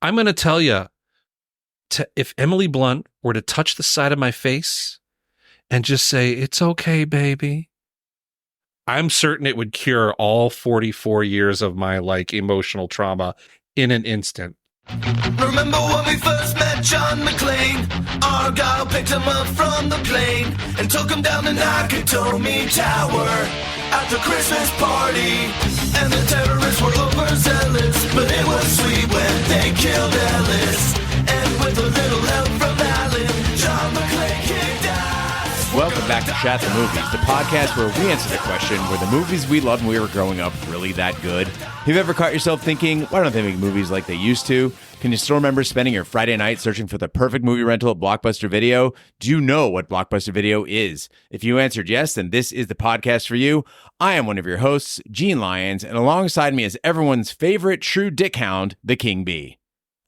I'm going to tell you, if Emily Blunt were to touch the side of my face and just say, "It's okay, baby," I'm certain it would cure all 44 years of my emotional trauma in an instant. Remember when we first met John McClane? Argyle picked him up from the plane and took him down the Nakatomi Tower at the Christmas party. And the terrorists were overzealous, but it was sweet when they killed Ellis. And with a little help from Alan, John McClane kicked ass. Welcome back to Shat the Movies, the podcast where we answer the question, were the movies we loved when we were growing up really that good? Have you ever caught yourself thinking, why don't they make movies like they used to? Can you still remember spending your Friday night searching for the perfect movie rental at Blockbuster Video? Do you know what Blockbuster Video is? If you answered yes, then this is the podcast for you. I am one of your hosts, Gene Lyons, and alongside me is everyone's favorite true dick hound, the King Bee.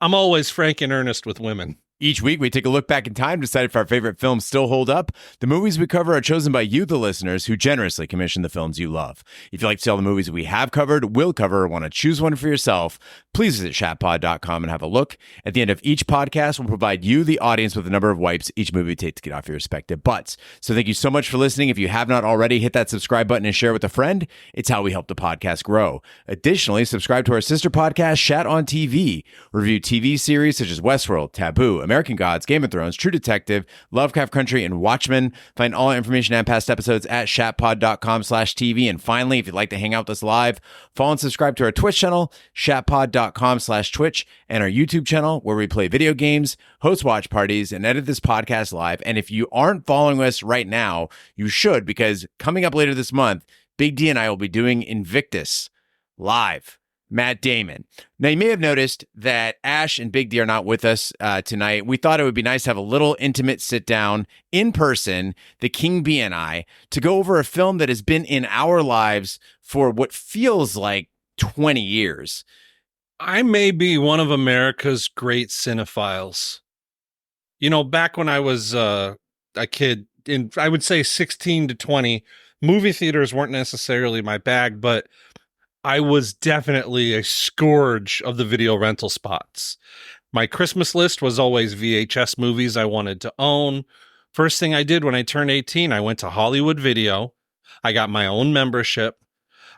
I'm always frank and earnest with women. Each week, we take a look back in time to decide if our favorite films still hold up. The movies we cover are chosen by you, the listeners, who generously commission the films you love. If you'd like to see all the movies we have covered, will cover, or want to choose one for yourself, please visit shatpod.com and have a look. At the end of each podcast, we'll provide you, the audience, with a number of wipes each movie takes to get off your respective butts. So thank you so much for listening. If you have not already, hit that subscribe button and share with a friend. It's how we help the podcast grow. Additionally, subscribe to our sister podcast, Shat on TV. Review TV series such as Westworld, Taboo, American Gods, Game of Thrones, True Detective, Lovecraft Country, and Watchmen. Find all our information and past episodes at shatpod.com/TV. And finally, if you'd like to hang out with us live, follow and subscribe to our Twitch channel, shatpod.com/Twitch, and our YouTube channel where we play video games, host watch parties, and edit this podcast live. And if you aren't following us right now, you should, because coming up later this month, Big D and I will be doing Invictus live. Matt Damon. Now, you may have noticed that Ash and Big D are not with us tonight. We thought it would be nice to have a little intimate sit down in person, the King Bee and I, to go over a film that has been in our lives for what feels like 20 years. I may be one of America's great cinephiles. You know, back when I was a kid, I would say 16 to 20, movie theaters weren't necessarily my bag, but I was definitely a scourge of the video rental spots. My Christmas list was always VHS movies I wanted to own. First thing I did when I turned 18, I went to Hollywood Video. I got my own membership.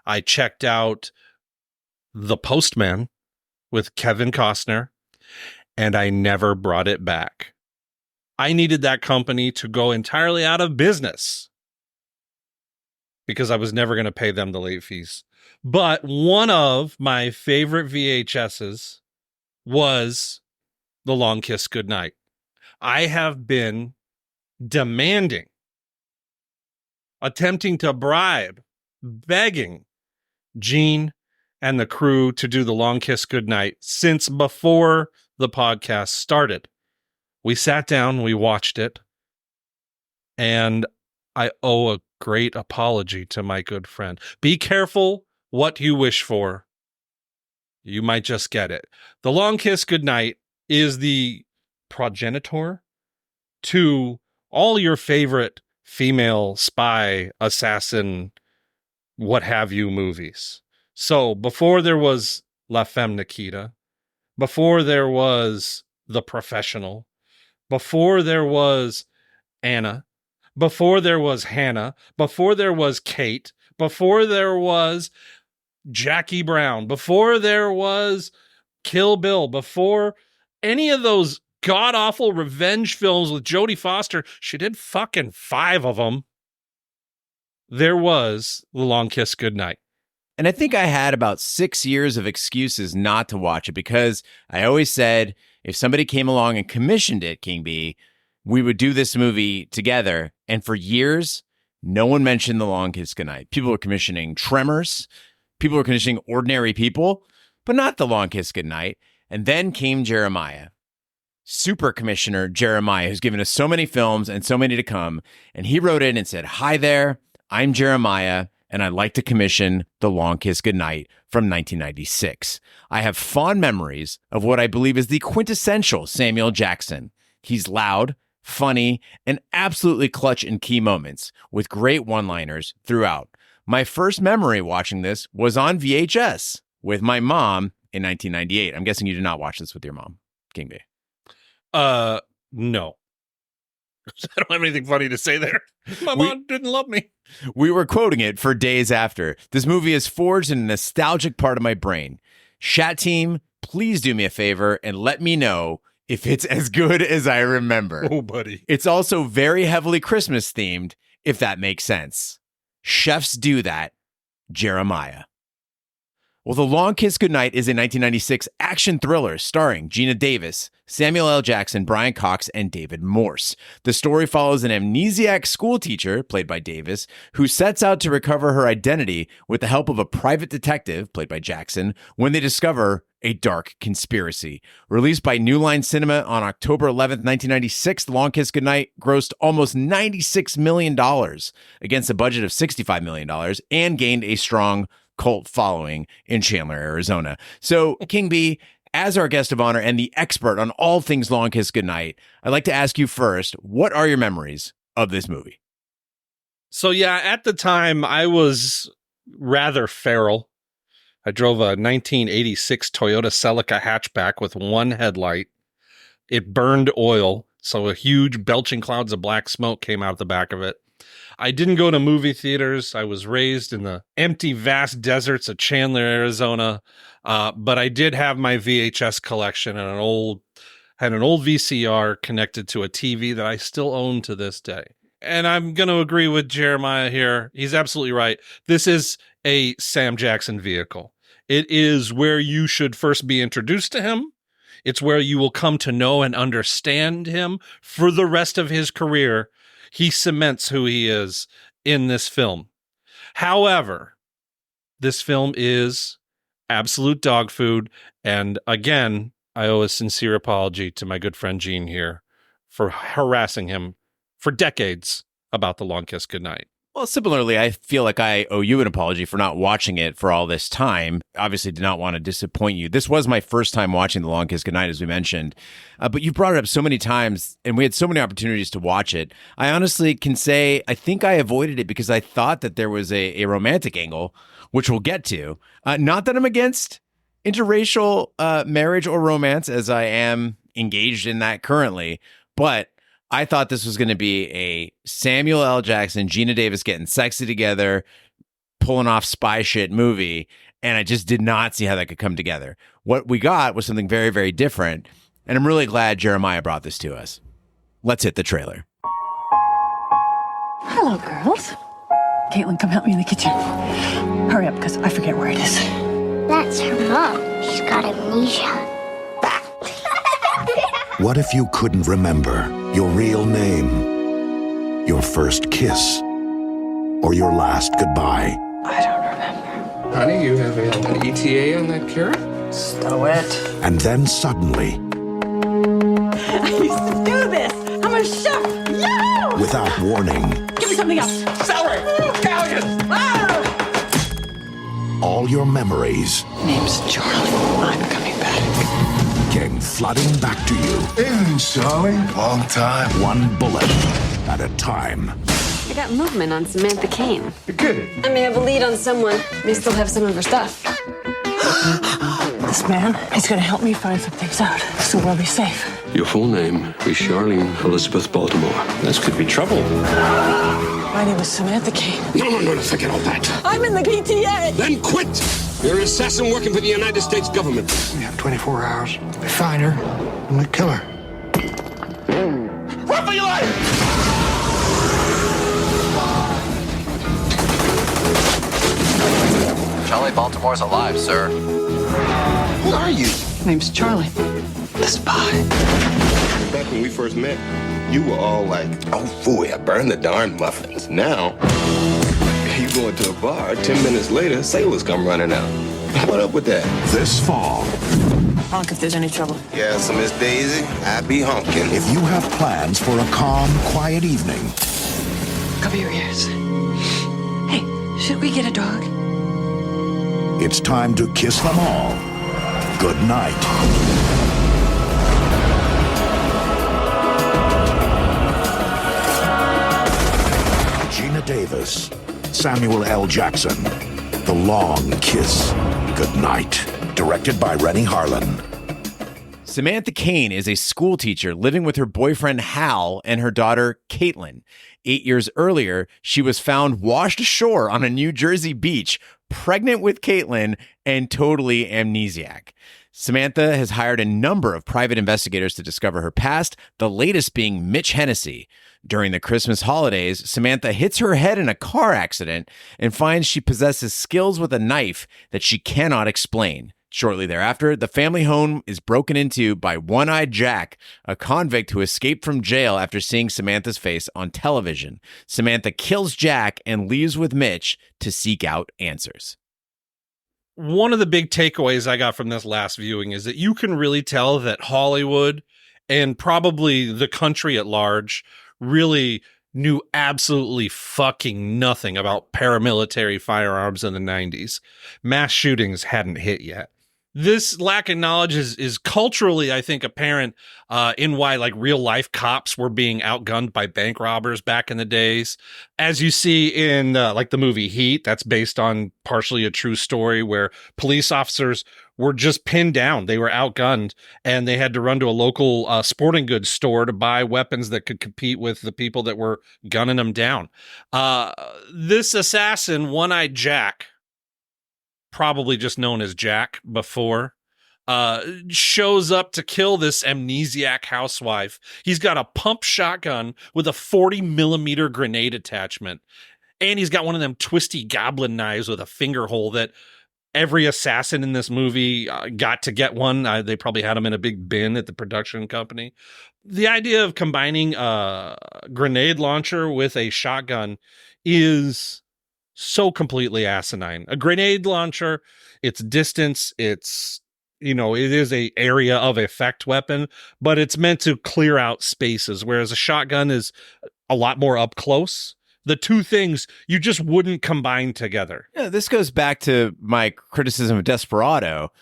I checked out The Postman with Kevin Costner, and I never brought it back. I needed that company to go entirely out of business because I was never going to pay them the late fees. But one of my favorite VHSs was The Long Kiss Goodnight. I have been demanding, attempting to bribe, begging Gene and the crew to do The Long Kiss Goodnight since before the podcast started. We sat down, we watched it, and I owe a great apology to my good friend. Be careful what you wish for. You might just get it. The Long Kiss Goodnight is the progenitor to all your favorite female spy, assassin, what have you movies. So before there was La Femme Nikita, before there was The Professional, before there was Anna, before there was Hannah, before there was Kate, before there was Jackie Brown, before there was Kill Bill, before any of those god-awful revenge films with Jodie Foster, she did fucking 5 of them, there was The Long Kiss Goodnight. And I think I had about 6 years of excuses not to watch it because I always said if somebody came along and commissioned it, King Bee, we would do this movie together. And for years, no one mentioned The Long Kiss Goodnight. People were commissioning Tremors. People were commissioning Ordinary People, but not The Long Kiss Goodnight. And then came Jeremiah. Super Commissioner Jeremiah, who's given us so many films and so many to come. And he wrote in and said, "Hi there, I'm Jeremiah, and I'd like to commission The Long Kiss Goodnight from 1996. I have fond memories of what I believe is the quintessential Samuel Jackson. He's loud, funny, and absolutely clutch in key moments, with great one-liners throughout. My first memory watching this was on VHS with my mom in 1998. I'm guessing you did not watch this with your mom, King B. No. I don't have anything funny to say there. My mom didn't love me. We were quoting it for days after. This movie is forged in a nostalgic part of my brain. Shat team, please do me a favor and let me know if it's as good as I remember. Oh, buddy. It's also very heavily Christmas themed, if that makes sense. Chefs do that. Jeremiah. Well, The Long Kiss Goodnight is a 1996 action thriller starring Gina Davis, Samuel L. Jackson, Brian Cox, and David Morse. The story follows an amnesiac school teacher, played by Davis, who sets out to recover her identity with the help of a private detective, played by Jackson, when they discover a dark conspiracy. Released by New Line Cinema on October 11th, 1996, The Long Kiss Goodnight grossed almost $96 million against a budget of $65 million and gained a strong cult following in Chandler, Arizona. So, King B, as our guest of honor and the expert on all things Long Kiss Goodnight, I'd like to ask you first, what are your memories of this movie? So, yeah, at the time, I was rather feral. I drove a 1986 Toyota Celica hatchback with one headlight. It burned oil, so a huge belching clouds of black smoke came out the back of it. I didn't go to movie theaters. I was raised in the empty, vast deserts of Chandler, Arizona. But I did have my VHS collection and had an old VCR connected to a TV that I still own to this day. And I'm going to agree with Jeremiah here. He's absolutely right. This is a Sam Jackson vehicle. It is where you should first be introduced to him. It's where you will come to know and understand him for the rest of his career. He cements who he is in this film. However, this film is absolute dog food. And again, I owe a sincere apology to my good friend Gene here for harassing him for decades about The Long Kiss Goodnight. Well, similarly, I feel like I owe you an apology for not watching it for all this time. Obviously, did not want to disappoint you. This was my first time watching The Long Kiss Goodnight, as we mentioned. But you brought it up so many times, and we had so many opportunities to watch it. I honestly can say I think I avoided it because I thought that there was a romantic angle, which we'll get to. Not that I'm against interracial marriage or romance, as I am engaged in that currently, but I thought this was going to be a Samuel L. Jackson, Gina Davis getting sexy together, pulling off spy shit movie, and I just did not see how that could come together. What we got was something very, very different, and I'm really glad Jeremiah brought this to us. Let's hit the trailer. Hello, girls. Caitlin, come help me in the kitchen. Hurry up, because I forget where it is. That's her mom. She's got amnesia. What if you couldn't remember your real name, your first kiss, or your last goodbye? I don't remember. Honey, you have an ETA on that carrot? Stow it. And then suddenly, I used to do this. I'm a chef. Yo! without warning, Give me something else. Celery! Scallions! all your memories Name's Charlie. I'm coming back. came flooding back to you, Hey, Charlie. Long time. one bullet at a time. I got movement on Samantha Kane. You're kidding. I may have a lead on someone. May still have some of her stuff. This man is going to help me find some things out so we'll be safe. Your full name is Charlene Elizabeth Baltimore. This could be trouble. My name is Samantha Kane. No, forget all that. I'm in the PTA. Then quit! You're an assassin working for the United States government. We have 24 hours. We find her and we kill her. Run for your life! Charlie Baltimore's alive, sir. Who are you? Name's Charlie. The spy. Back when we first met, you were all like, oh, phooey, I burned the darn muffins. Now, you go into a bar, 10 minutes later, sailors come running out. What up with that? This fall, Honk if there's any trouble. Yeah, so Miss Daisy, I be honking. if you have plans for a calm, quiet evening, Cover your ears. Hey, should we get a dog? it's time to kiss them all good night. Gina Davis, Samuel L. Jackson, The Long Kiss Goodnight. directed by Rennie Harlan. Samantha Kane is a school teacher living with her boyfriend Hal and her daughter Caitlin. 8 years earlier, she was found washed ashore on a New Jersey beach, pregnant with Caitlin and totally amnesiac. Samantha has hired a number of private investigators to discover her past, the latest being Mitch Hennessy. During the Christmas holidays, Samantha hits her head in a car accident and finds she possesses skills with a knife that she cannot explain. Shortly thereafter, the family home is broken into by One-Eyed Jack, a convict who escaped from jail after seeing Samantha's face on television. Samantha kills Jack and leaves with Mitch to seek out answers. One of the big takeaways I got from this last viewing is that you can really tell that Hollywood and probably the country at large really knew absolutely fucking nothing about paramilitary firearms in the 90s. Mass shootings hadn't hit yet. This lack of knowledge is culturally, I think, apparent in why like real life cops were being outgunned by bank robbers back in the days. As you see in like the movie Heat, that's based on partially a true story where police officers were just pinned down. They were outgunned and they had to run to a local sporting goods store to buy weapons that could compete with the people that were gunning them down. This assassin, One-Eyed Jack, probably just known as Jack before, shows up to kill this amnesiac housewife. He's got a pump shotgun with a 40 millimeter grenade attachment. And he's got one of them twisty goblin knives with a finger hole that every assassin in this movie got to get one. They probably had them in a big bin at the production company. The idea of combining a grenade launcher with a shotgun is so completely asinine. A grenade launcher, it's distance, it's, you know, it is a area of effect weapon, but it's meant to clear out spaces, whereas a shotgun is a lot more up close. The two things you just wouldn't combine together. Yeah, this goes back to my criticism of Desperado,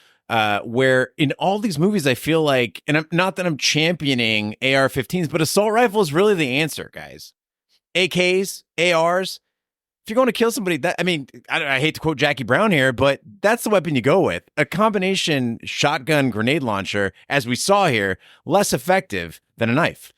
where in all these movies, I feel like, and not that I'm championing AR-15s, but assault rifle is really the answer, guys. AKs, ARs. If you're going to kill somebody, I hate to quote Jackie Brown here, but that's the weapon you go with. A combination shotgun grenade launcher, as we saw here, less effective than a knife.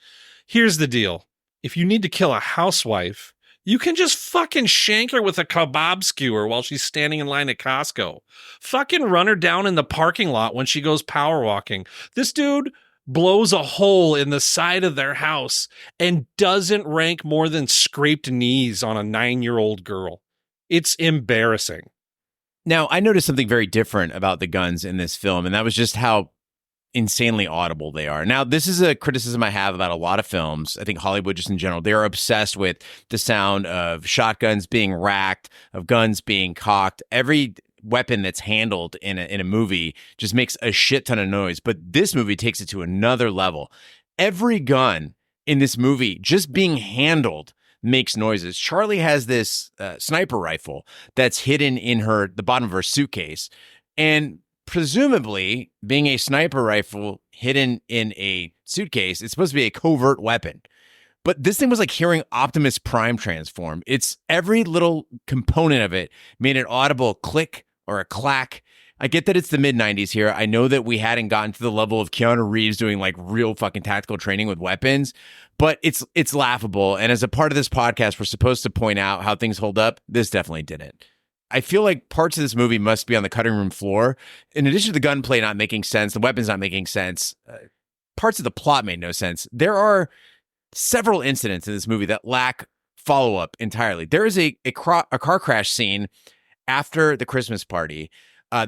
Here's the deal. If you need to kill a housewife, you can just fucking shank her with a kebab skewer while she's standing in line at Costco. Fucking run her down in the parking lot when she goes power walking. This dude blows a hole in the side of their house and doesn't rank more than scraped knees on a 9-year-old girl. It's embarrassing. Now, I noticed something very different about the guns in this film, and that was just how insanely audible they are. Now, this is a criticism I have about a lot of films. I think Hollywood just in general, they are obsessed with the sound of shotguns being racked, of guns being cocked. Every weapon that's handled in a movie just makes a shit ton of noise. But this movie takes it to another level. Every gun in this movie just being handled makes noises. Charlie has this sniper rifle that's hidden in the bottom of her suitcase. And presumably, being a sniper rifle hidden in a suitcase, it's supposed to be a covert weapon. But this thing was like hearing Optimus Prime transform. It's every little component of it made an audible click or a clack. I get that it's the mid-90s here. I know that we hadn't gotten to the level of Keanu Reeves doing like real fucking tactical training with weapons, but it's laughable. And as a part of this podcast, we're supposed to point out how things hold up. This definitely didn't. I feel like parts of this movie must be on the cutting room floor. In addition to the gunplay not making sense, the weapons not making sense, parts of the plot made no sense. There are several incidents in this movie that lack follow-up entirely. There is a car crash scene after the Christmas party.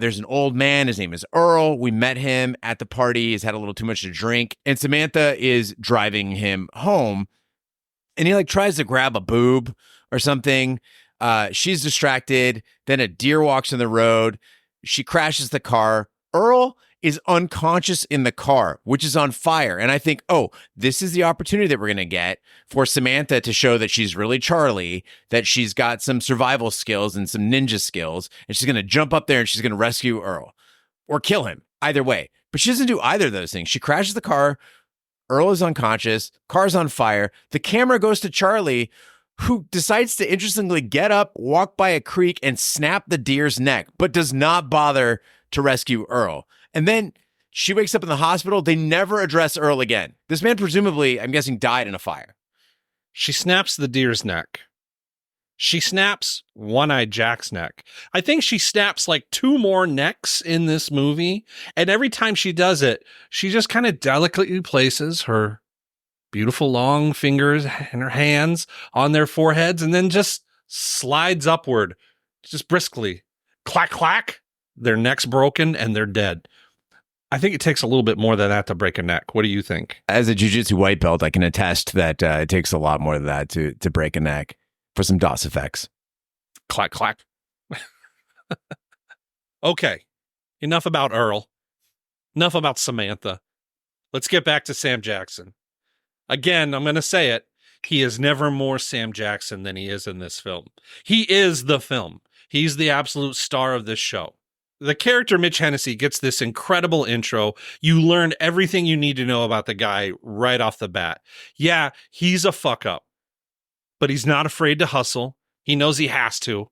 There's an old man. His name is Earl. We met him at the party. He's had a little too much to drink. And Samantha is driving him home. And he like tries to grab a boob or something. She's distracted. Then a deer walks in the road. She crashes the car. Earl is unconscious in the car, which is on fire. And I think, oh, this is the opportunity that we're going to get for Samantha to show that she's really Charlie, that she's got some survival skills and some ninja skills, and she's going to jump up there and she's going to rescue Earl or kill him, either way. But she doesn't do either of those things. She crashes the car. Earl is unconscious. Car's on fire. The camera goes to Charlie, who decides to interestingly get up, walk by a creek, and snap the deer's neck, but does not bother to rescue Earl. And then she wakes up in the hospital. They never address Earl again. This man presumably, I'm guessing, died in a fire. She snaps the deer's neck. She snaps One-Eyed Jack's neck. I think she snaps like 2 more necks in this movie. And every time she does it, she just kind of delicately places her beautiful long fingers and her hands on their foreheads and then just slides upward, just briskly. Clack, clack. Their neck's broken and they're dead. I think it takes a little bit more than that to break a neck. What do you think? As a jiu-jitsu white belt, I can attest that it takes a lot more than that to break a neck for some DOS effects. Clack, clack. Okay. Enough about Earl. Enough about Samantha. Let's get back to Sam Jackson. Again, I'm going to say it. He is never more Sam Jackson than he is in this film. He is the film. He's the absolute star of this show. The character Mitch Hennessy gets this incredible intro. You learn everything you need to know about the guy right off the bat. Yeah, he's a fuck up, but he's not afraid to hustle. He knows he has to.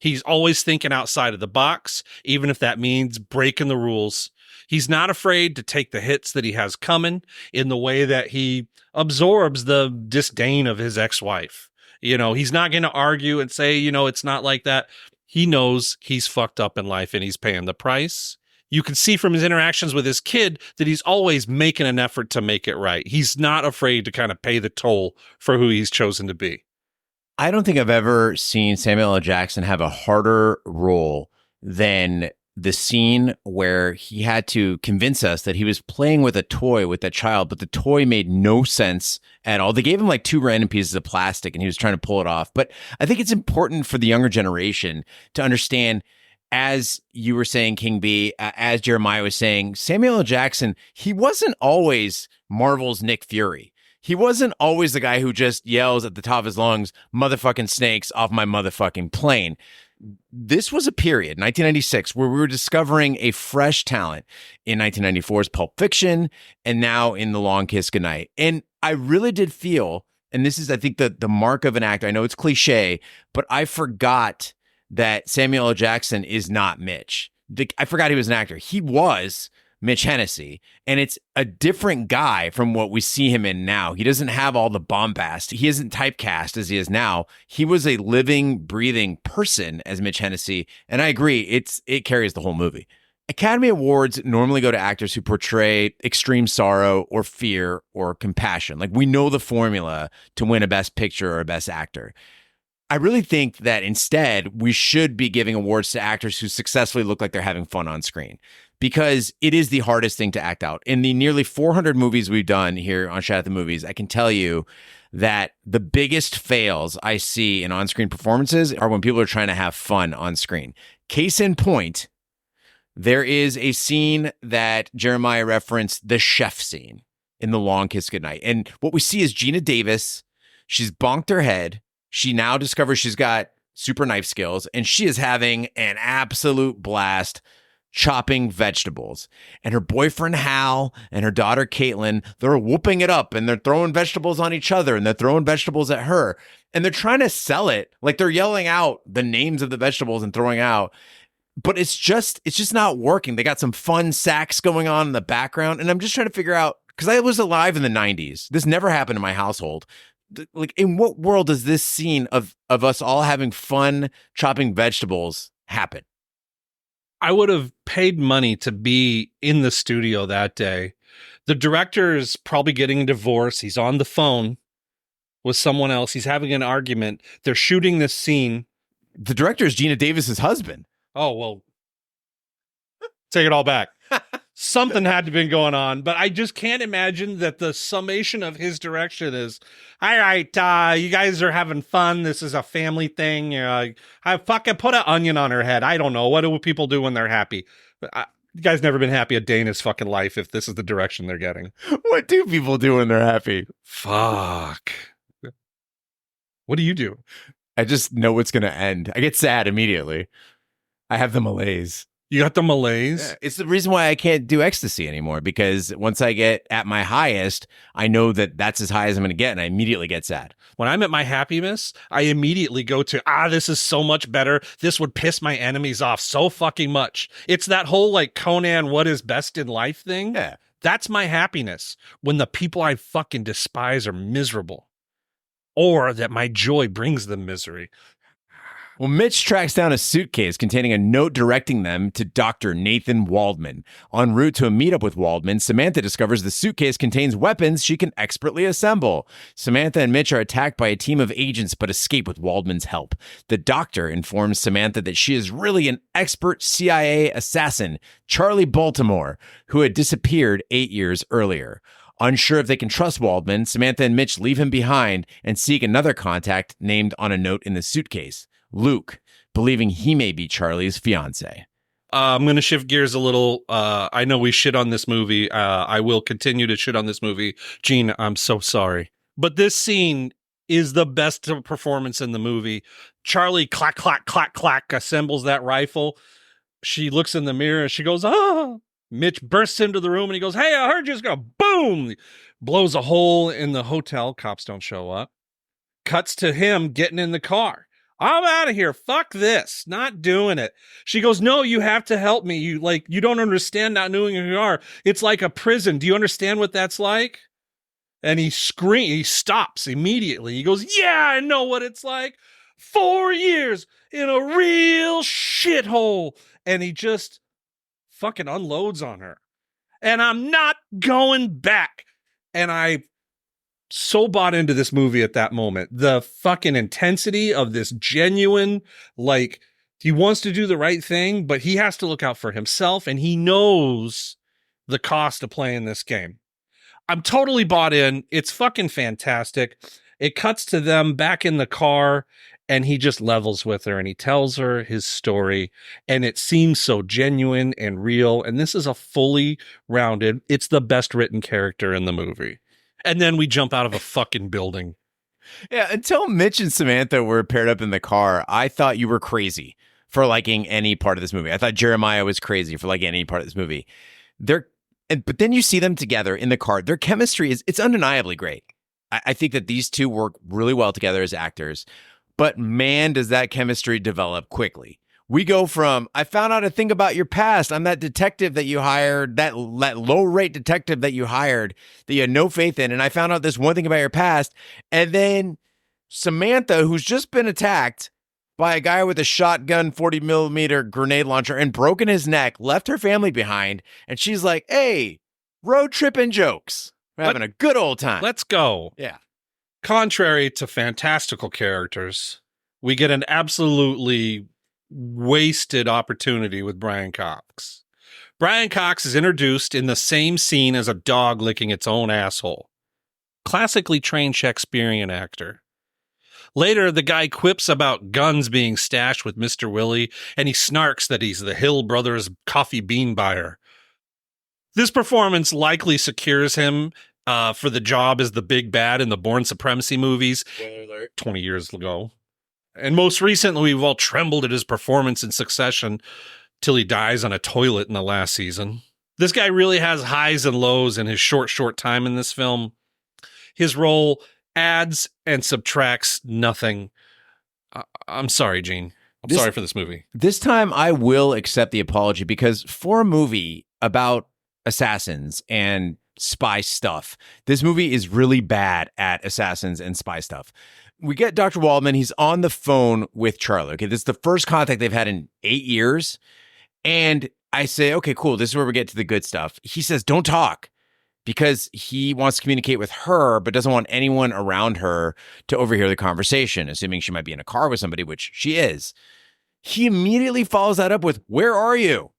He's always thinking outside of the box, even if that means breaking the rules. He's not afraid to take the hits that he has coming in the way that he absorbs the disdain of his ex-wife. You know, he's not going to argue and say, you know, it's not like that. He knows he's fucked up in life and he's paying the price. You can see from his interactions with his kid that he's always making an effort to make it right. He's not afraid to kind of pay the toll for who he's chosen to be. I don't think I've ever seen Samuel L. Jackson have a harder role than the scene where he had to convince us that he was playing with a toy with that child, but the toy made no sense at all. They gave him like 2 random pieces of plastic and he was trying to pull it off. But I think it's important for the younger generation to understand, as you were saying, King B, as Jeremiah was saying, Samuel L. Jackson, he wasn't always Marvel's Nick Fury. He wasn't always the guy who just yells at the top of his lungs, motherfucking snakes off my motherfucking plane. This was a period, 1996, where we were discovering a fresh talent in 1994's Pulp Fiction and now in The Long Kiss Goodnight. And I really did feel, and this is, I think, the mark of an actor. I know it's cliche, but I forgot that Samuel L. Jackson is not Mitch. I forgot he was an actor. He was Mitch Hennessy, and it's a different guy from what we see him in now. He doesn't have all the bombast. He isn't typecast as he is now. He was a living, breathing person as Mitch Hennessy, and I agree, it carries the whole movie. Academy Awards normally go to actors who portray extreme sorrow or fear or compassion. Like, we know the formula to win a Best Picture or a Best Actor. I really think that instead we should be giving awards to actors who successfully look like they're having fun on screen, because it is the hardest thing to act out. In the nearly 400 movies we've done here on Shat at the Movies, I can tell you that the biggest fails I see in on-screen performances are when people are trying to have fun on screen. Case in point, there is a scene that Jeremiah referenced, the chef scene in The Long Kiss Goodnight. And what we see is Gina Davis. She's bonked her head. She now discovers she's got super knife skills, and she is having an absolute blast chopping vegetables. And her boyfriend Hal and her daughter Caitlin, they're whooping it up, and they're throwing vegetables on each other, and they're throwing vegetables at her. And they're trying to sell it. Like, they're yelling out the names of the vegetables and throwing out. But it's just not working. They got some fun sax going on in the background. And I'm just trying to figure out, because I was alive in the 90s. This never happened in my household. Like, in what world does this scene of us all having fun chopping vegetables happen? I would have paid money to be in the studio that day. The director is probably getting a divorce. He's on the phone with someone else. He's having an argument. They're shooting this scene. The director is Gina Davis's husband. Oh, well, take it all back. Something had to have been going on, but I just can't imagine that the summation of his direction is, all right, you guys are having fun. This is a family thing. I fucking put an onion on her head. I don't know. What do people do when they're happy? You guys never been happy a day in his fucking life if this is the direction they're getting. What do people do when they're happy? Fuck. What do you do? I just know it's going to end. I get sad immediately. I have the malaise. You got the malaise? It's the reason why I can't do ecstasy anymore, because once I get at my highest, I know that that's as high as I'm going to get, and I immediately get sad. When I'm at my happiness, I immediately go to, this is so much better. This would piss my enemies off so fucking much. It's that whole like Conan, what is best in life thing. Yeah. That's my happiness, when the people I fucking despise are miserable, or that my joy brings them misery. Well, Mitch tracks down a suitcase containing a note directing them to Dr. Nathan Waldman. En route to a meetup with Waldman, Samantha discovers the suitcase contains weapons she can expertly assemble. Samantha and Mitch are attacked by a team of agents but escape with Waldman's help. The doctor informs Samantha that she is really an expert CIA assassin, Charlie Baltimore, who had disappeared 8 years earlier. Unsure if they can trust Waldman, Samantha and Mitch leave him behind and seek another contact named on a note in the suitcase, Luke, believing he may be Charlie's fiance. I'm going to shift gears a little. I know we shit on this movie. I will continue to shit on this movie. Gene, I'm so sorry. But this scene is the best performance in the movie. Charlie, clack, clack, clack, clack, assembles that rifle. She looks in the mirror and she goes, ah. Mitch bursts into the room and he goes, hey, I heard you just go, boom. Blows a hole in the hotel. Cops don't show up. Cuts to him getting in the car. I'm out of here. Fuck this. Not doing it. She goes, no, you have to help me. You don't understand not knowing who you are. It's like a prison. Do you understand what that's like? And he screams. He stops immediately. He goes, yeah, I know what it's like. 4 years in a real shithole. And he just fucking unloads on her. And I'm not going back. And I so bought into this movie at that moment. The fucking intensity of this genuine, like, he wants to do the right thing, but he has to look out for himself, and he knows the cost of playing this game. I'm totally bought in. It's fucking fantastic. It cuts to them back in the car, and he just levels with her, and he tells her his story, and it seems so genuine and real, and this is a fully rounded, it's the best written character in the movie. And then we jump out of a fucking building. Yeah, until Mitch and Samantha were paired up in the car, I thought you were crazy for liking any part of this movie. I thought Jeremiah was crazy for liking any part of this movie. But then you see them together in the car. Their chemistry it's undeniably great. I think that these two work really well together as actors. But man, does that chemistry develop quickly. We go from, I found out a thing about your past. I'm that detective that you hired, that low-rate detective that you hired, that you had no faith in. And I found out this one thing about your past. And then Samantha, who's just been attacked by a guy with a shotgun 40-millimeter grenade launcher and broken his neck, left her family behind. And she's like, hey, road tripping jokes. We're having a good old time. Let's go. Yeah. Contrary to fantastical characters, we get an absolutely wasted opportunity with Brian Cox. Brian Cox is introduced in the same scene as a dog licking its own asshole. Classically trained Shakespearean actor. Later, the guy quips about guns being stashed with Mr. Willie, and he snarks that he's the Hill Brothers coffee bean buyer. This performance likely secures him for the job as the big bad in the Bourne Supremacy movies 20 years ago. And most recently, we've all trembled at his performance in Succession till he dies on a toilet in the last season. This guy really has highs and lows in his short time in this film. His role adds and subtracts nothing. I'm sorry, Gene. I'm sorry for this movie. This time I will accept the apology, because for a movie about assassins and spy stuff, this movie is really bad at assassins and spy stuff. We get Dr. Waldman. He's on the phone with Charlie. Okay, this is the first contact they've had in 8 years. And I say, okay, cool. This is where we get to the good stuff. He says, don't talk, because he wants to communicate with her, but doesn't want anyone around her to overhear the conversation, assuming she might be in a car with somebody, which she is. He immediately follows that up with, where are you?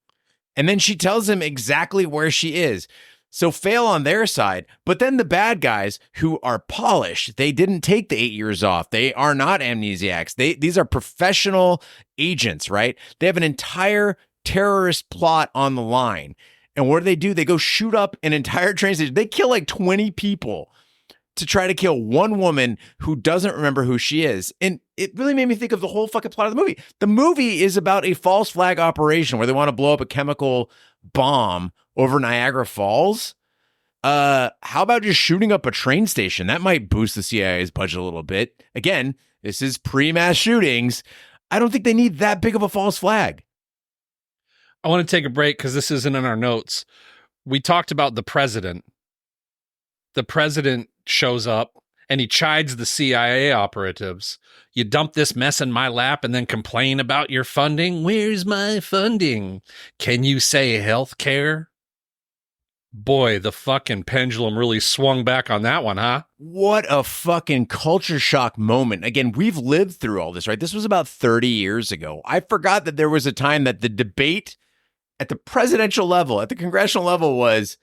And then she tells him exactly where she is. So fail on their side. But then the bad guys who are polished, they didn't take the 8 years off. They are not amnesiacs. These are professional agents, right? They have an entire terrorist plot on the line. And what do? They go shoot up an entire train station. They kill like 20 people to try to kill one woman who doesn't remember who she is. And it really made me think of the whole fucking plot of the movie. The movie is about a false flag operation where they want to blow up a chemical bomb over Niagara Falls. How about just shooting up a train station? That might boost the CIA's budget a little bit. Again, this is pre-mass shootings. I don't think they need that big of a false flag. I want to take a break because this isn't in our notes. We talked about the president. The president shows up and he chides the CIA operatives. You dump this mess in my lap and then complain about your funding? Where's my funding? Can you say health care? Boy, the fucking pendulum really swung back on that one, huh? What a fucking culture shock moment. Again, we've lived through all this, right? This was about 30 years ago. I forgot that there was a time that the debate at the presidential level, at the congressional level was,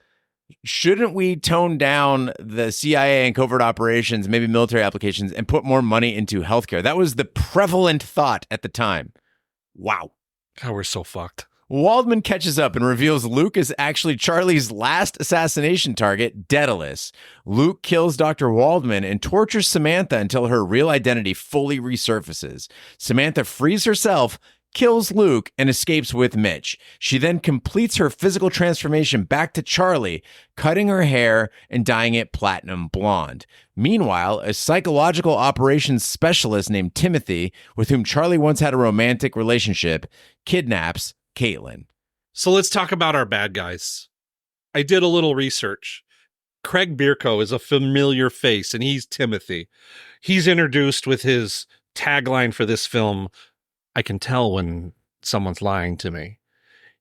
shouldn't we tone down the CIA and covert operations, maybe military applications, and put more money into healthcare? That was the prevalent thought at the time. Wow. God, we're so fucked. Waldman catches up and reveals Luke is actually Charlie's last assassination target, Daedalus. Luke kills Dr. Waldman and tortures Samantha until her real identity fully resurfaces. Samantha frees herself, kills Luke, and escapes with Mitch. She then completes her physical transformation back to Charlie, cutting her hair and dyeing it platinum blonde. Meanwhile, a psychological operations specialist named Timothy, with whom Charlie once had a romantic relationship, kidnaps Caitlin. So let's talk about our bad guys. I did a little research. Craig Bierko is a familiar face, and he's Timothy. He's introduced with his tagline for this film, I can tell when someone's lying to me.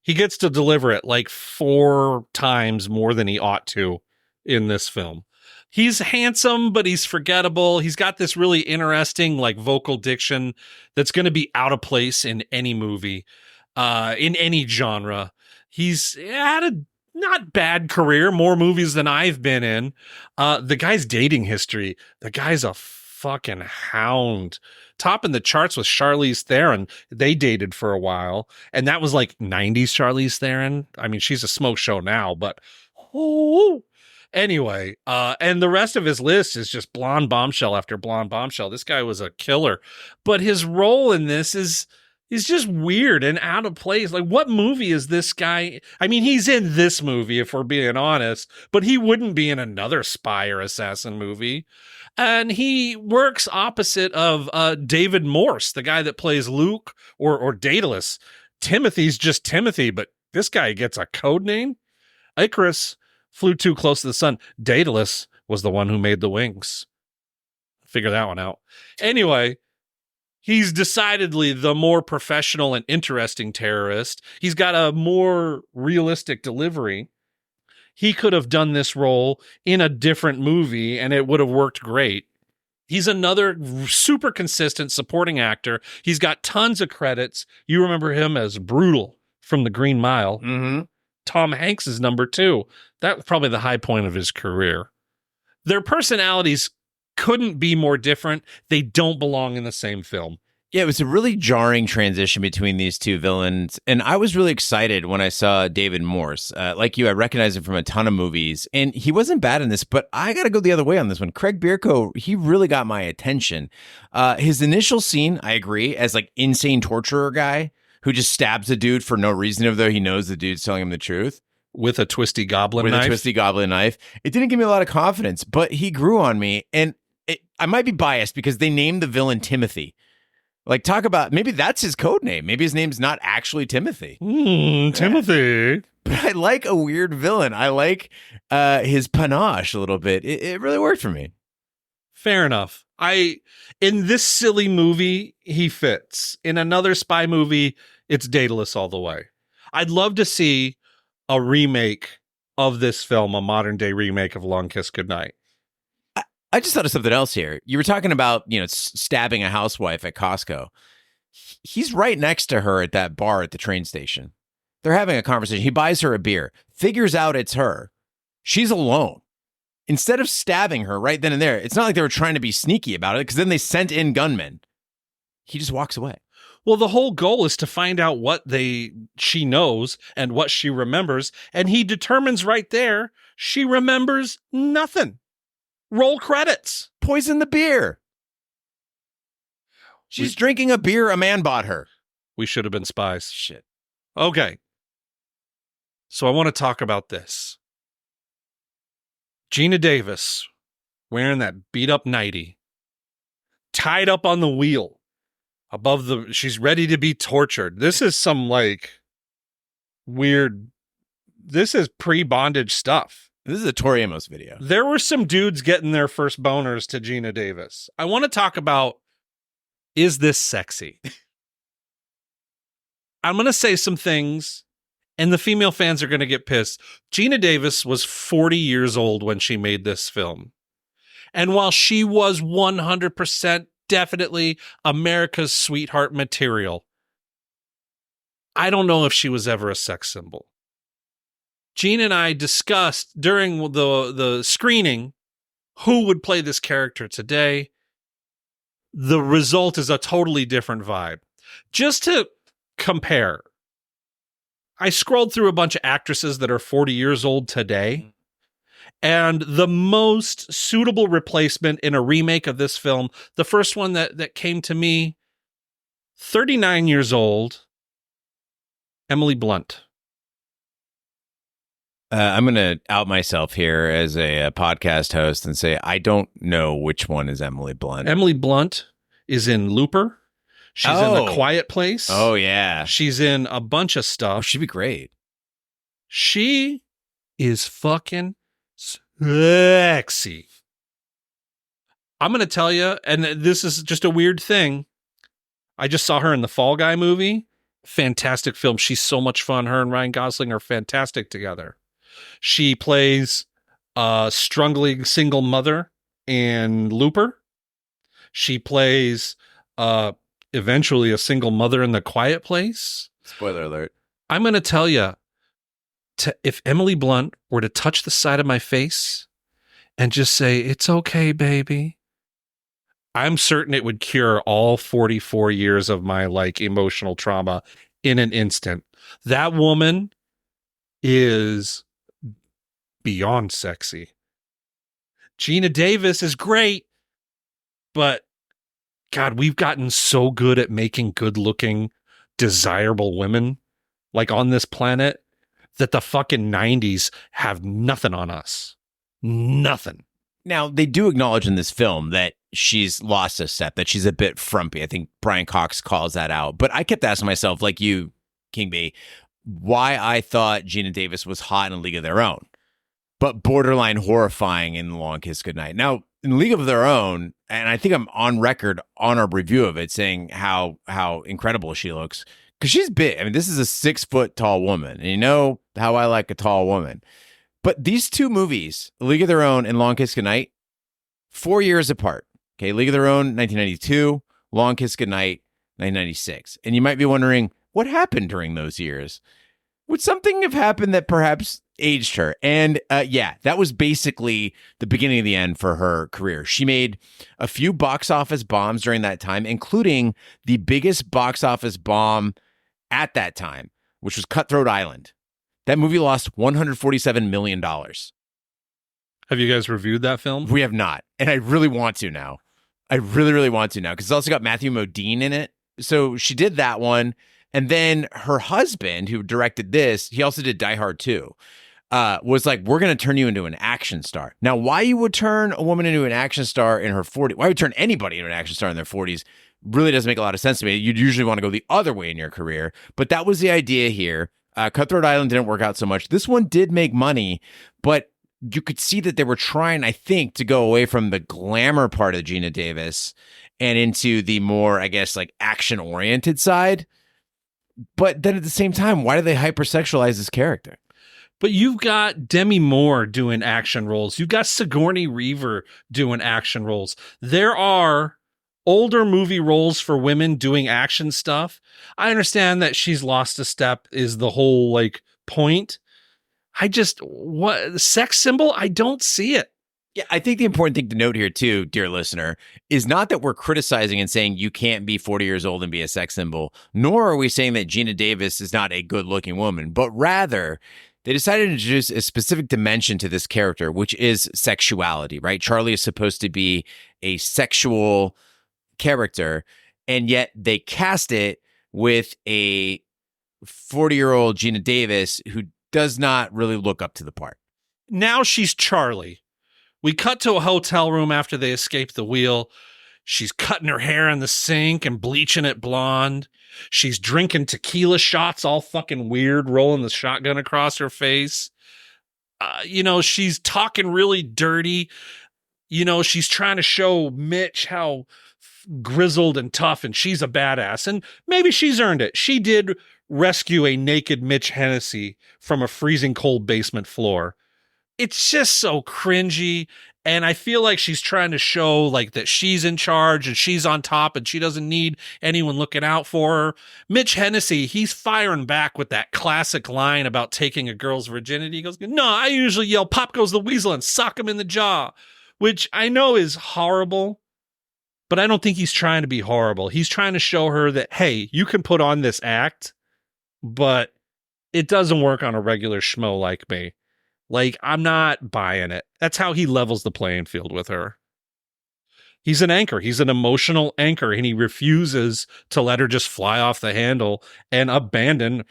He gets to deliver it like 4 times more than he ought to in this film. He's handsome, but he's forgettable. He's got this really interesting like vocal diction that's going to be out of place in any movie. In any genre. He's had a not bad career, more movies than I've been in. The guy's dating history, the guy's a fucking hound. Topping the charts with Charlize Theron. They dated for a while, and that was like 90s Charlize Theron. I mean, she's a smoke show now, but anyway, and the rest of his list is just blonde bombshell after blonde bombshell. This guy was a killer, but his role in this is just weird and out of place. Like, what movie is this guy? I mean, he's in this movie, if we're being honest, but he wouldn't be in another spy or assassin movie. And he works opposite of David Morse, the guy that plays Luke or Daedalus. Timothy's just Timothy, but this guy gets a code name. Icarus flew too close to the sun. Daedalus was the one who made the wings. Figure that one out. Anyway, he's decidedly the more professional and interesting terrorist. He's got a more realistic delivery. He could have done this role in a different movie and it would have worked great. He's another super consistent supporting actor. He's got tons of credits. You remember him as Brutal from The Green Mile. Mm-hmm. Tom Hanks is number 2. That was probably the high point of his career. Their personalities couldn't be more different. They don't belong in the same film. Yeah, it was a really jarring transition between these two villains, and I was really excited when I saw David Morse. Like you, I recognize him from a ton of movies, and he wasn't bad in this, but I got to go the other way on this one. Craig Bierko, he really got my attention. His initial scene, I agree, as like insane torturer guy who just stabs a dude for no reason, even though he knows the dude's telling him the truth. With a twisty goblin knife. With a twisty goblin knife. It didn't give me a lot of confidence, but he grew on me, and I might be biased because they named the villain Timothy. Like, talk about, maybe that's his code name. Maybe his name's not actually Timothy. Timothy. But I like a weird villain. I like his panache a little bit. It really worked for me. Fair enough. In this silly movie, he fits. In another spy movie, it's Daedalus all the way. I'd love to see a remake of this film, a modern day remake of Long Kiss Goodnight. I just thought of something else here. You were talking about, stabbing a housewife at Costco. He's right next to her at that bar at the train station. They're having a conversation. He buys her a beer, figures out it's her. She's alone. Instead of stabbing her right then and there, it's not like they were trying to be sneaky about it, because then they sent in gunmen. He just walks away. Well, the whole goal is to find out what she knows and what she remembers, and he determines right there she remembers nothing. Roll credits. Poison the beer. She's drinking a beer a man bought her. We should have been spies. Shit. Okay. So I want to talk about this. Gina Davis wearing that beat up nightie, tied up on the wheel above she's ready to be tortured. This is some like weird, this is pre-bondage stuff. This is a Tori Amos video. There were some dudes getting their first boners to Gina Davis. I want to talk about, is this sexy? I'm going to say some things, and the female fans are going to get pissed. Gina Davis was 40 years old when she made this film. And while she was 100% definitely America's sweetheart material, I don't know if she was ever a sex symbol. Gene and I discussed during the screening who would play this character today. The result is a totally different vibe. Just to compare, I scrolled through a bunch of actresses that are 40 years old today, and the most suitable replacement in a remake of this film, the first one that came to me, 39 years old, Emily Blunt. I'm going to out myself here as a podcast host and say I don't know which one is Emily Blunt. Emily Blunt is in Looper. She's in A Quiet Place. Oh, yeah. She's in a bunch of stuff. Oh, she'd be great. She is fucking sexy. I'm going to tell you, and this is just a weird thing. I just saw her in the Fall Guy movie. Fantastic film. She's so much fun. Her and Ryan Gosling are fantastic together. She plays a struggling single mother in Looper. She plays eventually a single mother in The Quiet Place. Spoiler alert. I'm going to tell you, if Emily Blunt were to touch the side of my face and just say, "It's okay, baby," I'm certain it would cure all 44 years of my emotional trauma in an instant. That woman is beyond sexy. Gina Davis is great, but God, we've gotten so good at making good-looking, desirable women on this planet that the fucking 90s have nothing on us. Nothing. Now, they do acknowledge in this film that she's lost a step, that she's a bit frumpy. I think Brian Cox calls that out. But I kept asking myself, like you, King B, why I thought Gina Davis was hot in A League of Their Own, but borderline horrifying in Long Kiss Goodnight. Now, in League of Their Own, and I think I'm on record on our review of it saying how incredible she looks, because she's big. I mean, this is a 6 foot tall woman, and you know how I like a tall woman. But these two movies, League of Their Own and Long Kiss Goodnight, 4 years apart. Okay, League of Their Own, 1992, Long Kiss Goodnight, 1996. And you might be wondering, what happened during those years? Would something have happened that perhaps aged her? And yeah, that was basically the beginning of the end for her career. She made a few box office bombs during that time, including the biggest box office bomb at that time, which was Cutthroat Island. That movie lost $147 million. Have you guys reviewed that film? We have not. And I really want to now. I really, really want to now, because it's also got Matthew Modine in it. So she did that one. And then her husband, who directed this, he also did Die Hard 2, was like, we're going to turn you into an action star. Now, why you would turn a woman into an action star in her 40s, why would turn anybody into an action star in their 40s, really doesn't make a lot of sense to me. You'd usually want to go the other way in your career. But that was the idea here. Cutthroat Island didn't work out so much. This one did make money, but you could see that they were trying, I think, to go away from the glamour part of Gina Davis and into the more, I guess, action-oriented side. But then at the same time, why do they hypersexualize this character? But you've got Demi Moore doing action roles. You've got Sigourney Weaver doing action roles. There are older movie roles for women doing action stuff. I understand that she's lost a step is the whole point. What sex symbol? I don't see it. Yeah, I think the important thing to note here too, dear listener, is not that we're criticizing and saying you can't be 40 years old and be a sex symbol, nor are we saying that Gina Davis is not a good-looking woman, but rather they decided to introduce a specific dimension to this character, which is sexuality, right? Charlie is supposed to be a sexual character, And yet they cast it with a 40-year-old Gina Davis who does not really look up to the part. Now she's Charlie. We cut to a hotel room after they escape the wheel. She's cutting her hair in the sink and bleaching it blonde. She's drinking tequila shots all fucking weird, rolling the shotgun across her face. She's talking really dirty. She's trying to show Mitch how grizzled and tough, and she's a badass. And maybe she's earned it. She did rescue a naked Mitch Hennessy from a freezing cold basement floor. It's just so cringy. And I feel like she's trying to show like that she's in charge and she's on top and she doesn't need anyone looking out for her. Mitch Hennessy, he's firing back with that classic line about taking a girl's virginity. He goes, no, I usually yell, "Pop goes the weasel," and sock him in the jaw, which I know is horrible, but I don't think he's trying to be horrible. He's trying to show her that, hey, you can put on this act, but it doesn't work on a regular schmo like me. Like, I'm not buying it. That's how he levels the playing field with her. He's an anchor. He's an emotional anchor, and he refuses to let her just fly off the handle and abandon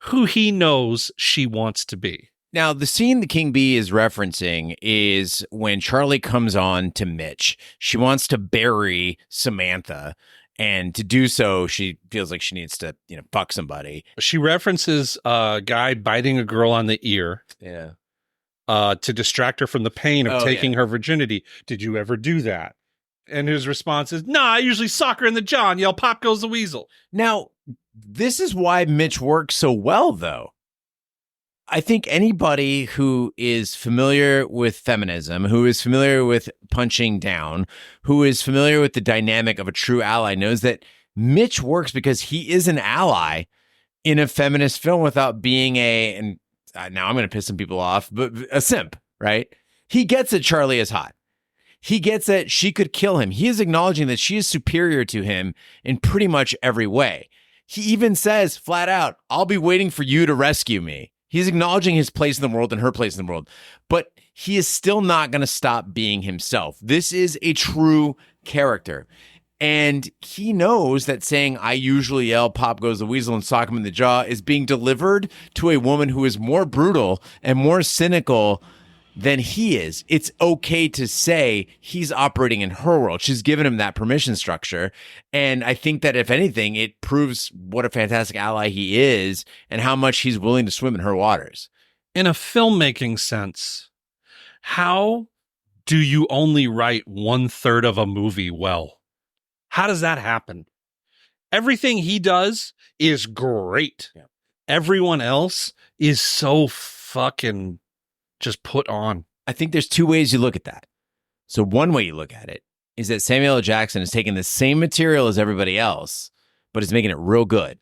who he knows she wants to be. Now, the scene the King Bee is referencing is when Charlie comes on to Mitch. She wants to bury Samantha, and to do so, she feels like she needs to, fuck somebody. She references a guy biting a girl on the ear. Yeah. To distract her from the pain of taking her virginity. Did you ever do that? And his response is, "Nah, I usually sock her in the jaw and yell, 'Pop goes the weasel.'" Now, this is why Mitch works so well, though. I think anybody who is familiar with feminism, who is familiar with punching down, who is familiar with the dynamic of a true ally knows that Mitch works because he is an ally in a feminist film without being and now I'm going to piss some people off, but a simp, right? He gets that Charlie is hot. He gets that she could kill him. He is acknowledging that she is superior to him in pretty much every way. He even says flat out, "I'll be waiting for you to rescue me." He's acknowledging his place in the world and her place in the world, but he is still not going to stop being himself. This is a true character. And he knows that saying, "I usually yell, 'Pop goes the weasel,' and sock him in the jaw" is being delivered to a woman who is more brutal and more cynical than he is. It's okay to say he's operating in her world. She's given him that permission structure. And I think that if anything, it proves what a fantastic ally he is and how much he's willing to swim in her waters. In a filmmaking sense, how do you only write 1/3 of a movie well? How does that happen? Everything he does is great. Yeah. Everyone else is so fucking just put on. I think there's two ways you look at that. So one way you look at it is that Samuel L. Jackson is taking the same material as everybody else, but is making it real good.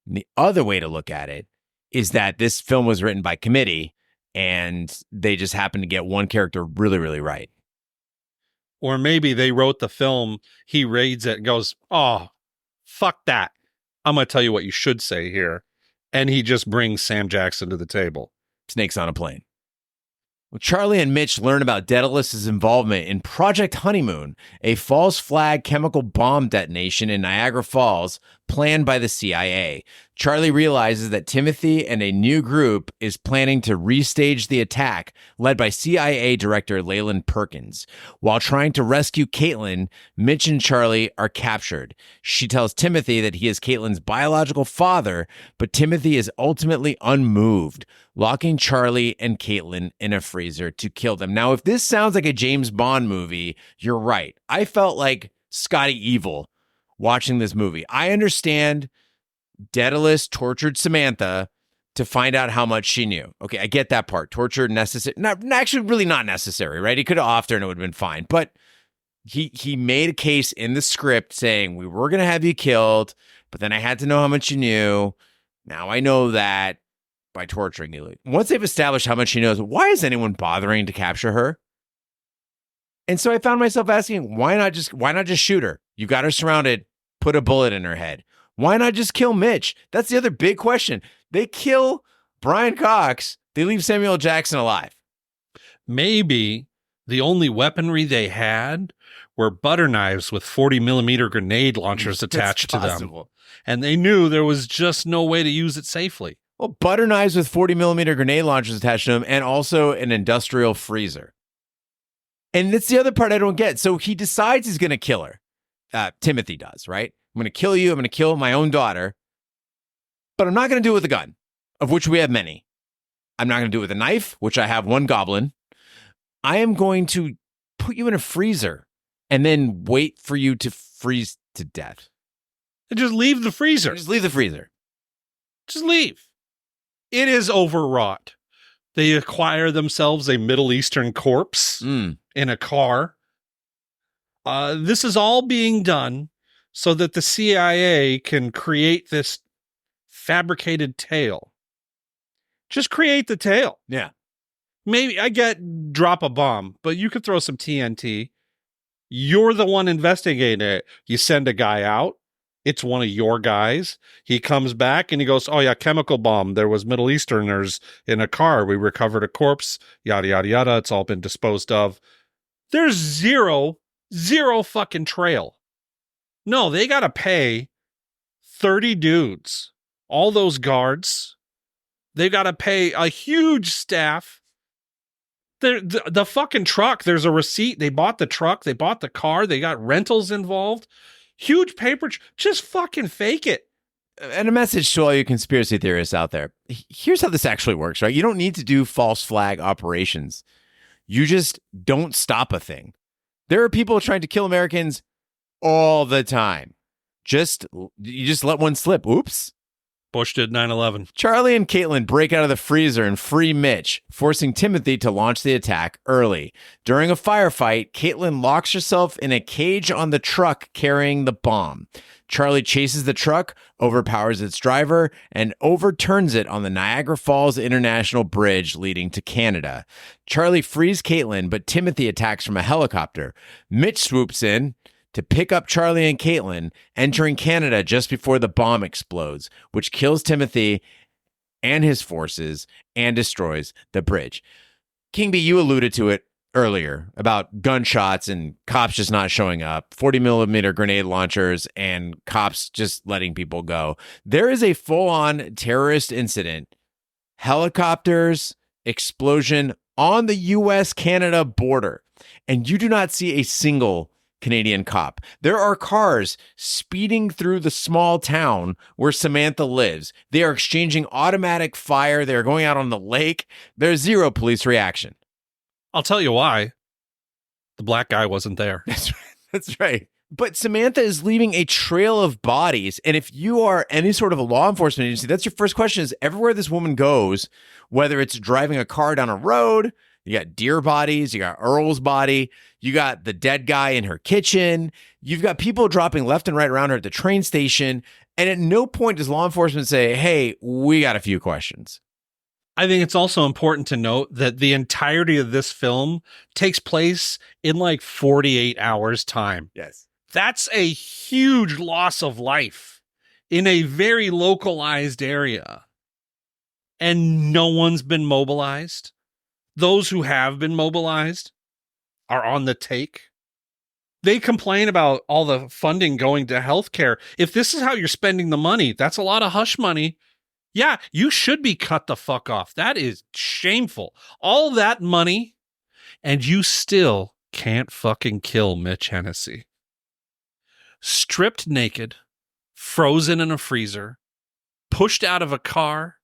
And the other way to look at it is that this film was written by committee and they just happened to get one character really, really right. Or maybe they wrote the film, he reads it and goes, "Oh, fuck that. I'm going to tell you what you should say here." And he just brings Sam Jackson to the table. Snakes on a plane. Well, Charlie and Mitch learn about Daedalus's involvement in Project Honeymoon, a false flag chemical bomb detonation in Niagara Falls planned by the CIA. Charlie realizes that Timothy and a new group is planning to restage the attack, led by CIA Director Leyland Perkins. While trying to rescue Caitlin, Mitch and Charlie are captured. She tells Timothy that he is Caitlin's biological father, but Timothy is ultimately unmoved, locking Charlie and Caitlin in a freezer to kill them. Now, if this sounds like a James Bond movie, you're right. I felt like Scotty Evil watching this movie. I understand Daedalus tortured Samantha to find out how much she knew. Okay, I get that part. Torture necessary. Not actually really not necessary, right? He could have offed her and it would have been fine. But he made a case in the script saying, "We were going to have you killed, but then I had to know how much you knew. Now I know that by torturing you." Once they've established how much she knows, why is anyone bothering to capture her? And so I found myself asking, why not just shoot her? You got her surrounded, put a bullet in her head. Why not just kill Mitch? That's the other big question. They kill Brian Cox. They leave Samuel L. Jackson alive. Maybe The only weaponry they had were butter knives with 40 millimeter grenade launchers attached to them. And they knew there was just no way to use it safely. Well, butter knives with 40 millimeter grenade launchers attached to them, and also an industrial freezer. And that's the other part I don't get. So he decides he's going to kill her. Timothy does, right? I'm going to kill you. I'm going to kill my own daughter. But I'm not going to do it with a gun, of which we have many. I'm not going to do it with a knife, which I have one goblin. I am going to put you in a freezer and then wait for you to freeze to death. And just leave the freezer. Just leave the freezer. Just leave. It is overwrought. They acquire themselves a Middle Eastern corpse in a car. This is all being done so that the CIA can create this fabricated tale. Just create the tale. Yeah. Maybe I get drop a bomb, but you could throw some TNT. You're the one investigating it. You send a guy out. It's one of your guys. He comes back and he goes, oh yeah, chemical bomb. There was Middle Easterners in a car. We recovered a corpse, yada, yada, yada. It's all been disposed of. There's zero fucking trail. No, they got to pay 30 dudes, all those guards. They got to pay a huge staff. The fucking truck, there's a receipt. They bought the truck. They bought the car. They got rentals involved. Huge paper. Just fucking fake it. And a message to all you conspiracy theorists out there. Here's how this actually works, right? You don't need to do false flag operations. You just don't stop a thing. There are people trying to kill Americans all the time. You just let one slip. Oops. Bush did 9/11. Charlie and Caitlin break out of the freezer and free Mitch, forcing Timothy to launch the attack early. During a firefight, Caitlin locks herself in a cage on the truck carrying the bomb. Charlie chases the truck, overpowers its driver, and overturns it on the Niagara Falls International Bridge leading to Canada. Charlie frees Caitlin, but Timothy attacks from a helicopter. Mitch swoops in to pick up Charlie and Caitlin, entering Canada just before the bomb explodes, which kills Timothy and his forces and destroys the bridge. King B, you alluded to it earlier about gunshots and cops just not showing up, 40 millimeter grenade launchers and cops just letting people go. There is a full-on terrorist incident, helicopters, explosion on the U.S.-Canada border, and you do not see a single Canadian cop. There are cars speeding through the small town where Samantha lives. They are exchanging automatic fire. They're going out on the lake. There's zero police reaction. I'll tell you why. The black guy wasn't there. That's right. But Samantha is leaving a trail of bodies. And if you are any sort of a law enforcement agency, that's your first question is everywhere this woman goes, whether it's driving a car down a road, you got deer bodies, you got Earl's body, you got the dead guy in her kitchen, you've got people dropping left and right around her at the train station. And at no point does law enforcement say, hey, we got a few questions. I think it's also important to note that the entirety of this film takes place in like 48 hours time. Yes. That's a huge loss of life in a very localized area. And no one's been mobilized. Those who have been mobilized are on the take. They complain about all the funding going to healthcare. If this is how you're spending the money, that's a lot of hush money. Yeah, you should be cut the fuck off. That is shameful. All that money, and you still can't fucking kill Mitch Hennessy. Stripped naked, frozen in a freezer, pushed out of a car,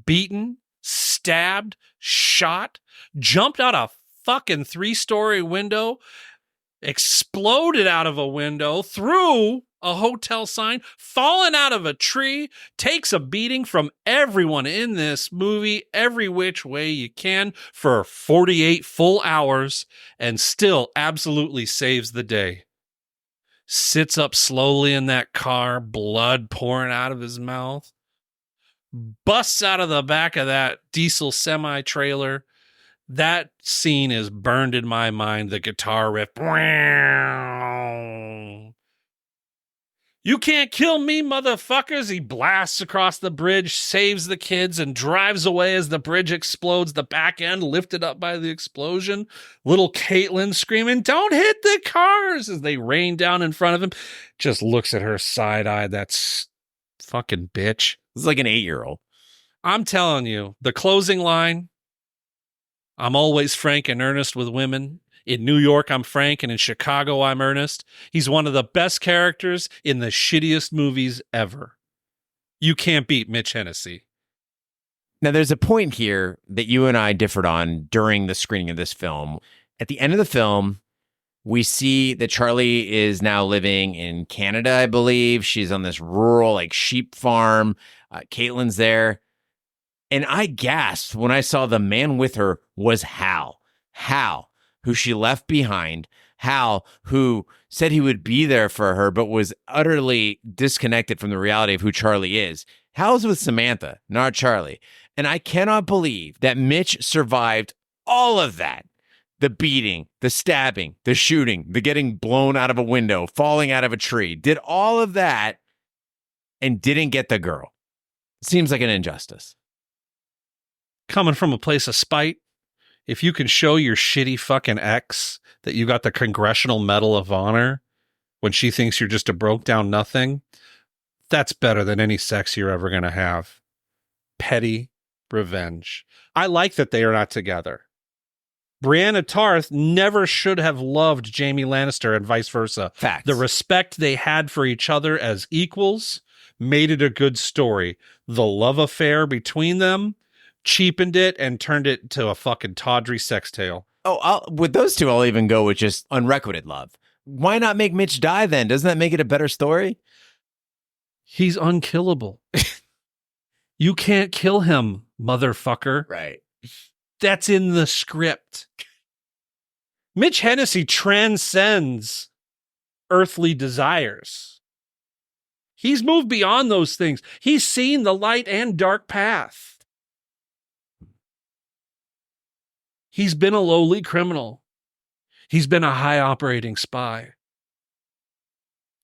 beaten, stabbed, shot, jumped out a fucking 3-story window, exploded out of a window, through a hotel sign, fallen out of a tree, takes a beating from everyone in this movie every which way you can for 48 full hours, and still absolutely saves the day. Sits up slowly in that car, blood pouring out of his mouth, busts out of the back of that diesel semi-trailer. That scene is burned in my mind. The guitar riff. You can't kill me, motherfuckers. He blasts across the bridge, saves the kids, and drives away as the bridge explodes, the back end lifted up by the explosion. Little Caitlin screaming, "Don't hit the cars," as they rain down in front of him. Just looks at her side-eyed. That's fucking bitch. This is like an 8-year-old. I'm telling you, the closing line, "I'm always frank and earnest with women. In New York, I'm frank, and in Chicago, I'm earnest." He's one of the best characters in the shittiest movies ever. You can't beat Mitch Hennessy. Now, there's a point here that you and I differed on during the screening of this film. At the end of the film, we see that Charlie is now living in Canada, I believe. She's on this rural, like, sheep farm. Caitlin's there. And I gasped when I saw the man with her was Hal. Hal, who she left behind. Hal, who said he would be there for her, but was utterly disconnected from the reality of who Charlie is. Hal's with Samantha, not Charlie. And I cannot believe that Mitch survived all of that. The beating, the stabbing, the shooting, the getting blown out of a window, falling out of a tree. Did all of that and didn't get the girl. Seems like an injustice. Coming from a place of spite, if you can show your shitty fucking ex that you got the Congressional Medal of Honor when she thinks you're just a broke down nothing, that's better than any sex you're ever going to have. Petty revenge. I like that they are not together. Brianna Tarth never should have loved Jaime Lannister and vice versa. Facts. The respect they had for each other as equals made it a good story. The love affair between them cheapened it and turned it to a fucking tawdry sex tale. With those two, I'll even go with just unrequited love. Why not make Mitch die then? Doesn't that make it a better story? He's unkillable. You can't kill him, motherfucker. Right. That's in the script. Mitch Hennessy transcends earthly desires. He's moved beyond those things. He's seen the light and dark path. He's been a lowly criminal. He's been a high operating spy.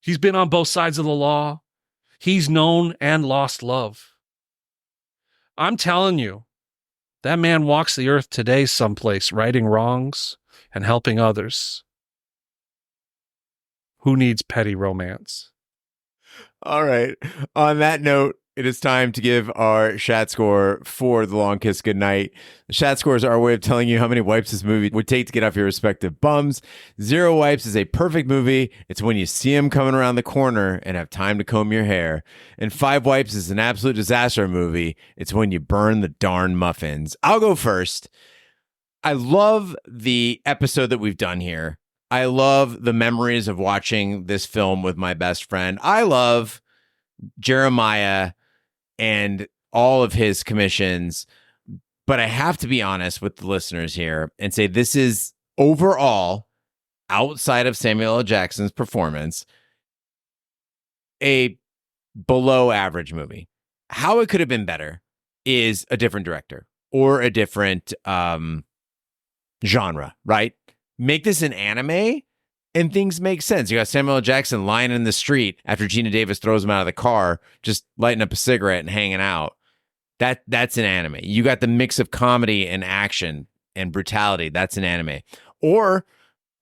He's been on both sides of the law. He's known and lost love. I'm telling you, that man walks the earth today someplace, righting wrongs and helping others. Who needs petty romance? All right. On that note, it is time to give our Shat score for The Long Kiss Goodnight. The Shat score is our way of telling you how many wipes this movie would take to get off your respective bums. 0 wipes is a perfect movie. It's when you see him coming around the corner and have time to comb your hair. And 5 wipes is an absolute disaster movie. It's when you burn the darn muffins. I'll go first. I love the episode that we've done here. I love the memories of watching this film with my best friend. I love Jeremiah and all of his commissions, but I have to be honest with the listeners here and say this is overall, outside of Samuel L. Jackson's performance, a below average movie. How it could have been better is a different director or a different genre, right? Make this an anime and things make sense. You got Samuel L. Jackson lying in the street after Gina Davis throws him out of the car, just lighting up a cigarette and hanging out. That's an anime. You got the mix of comedy and action and brutality. That's an anime. Or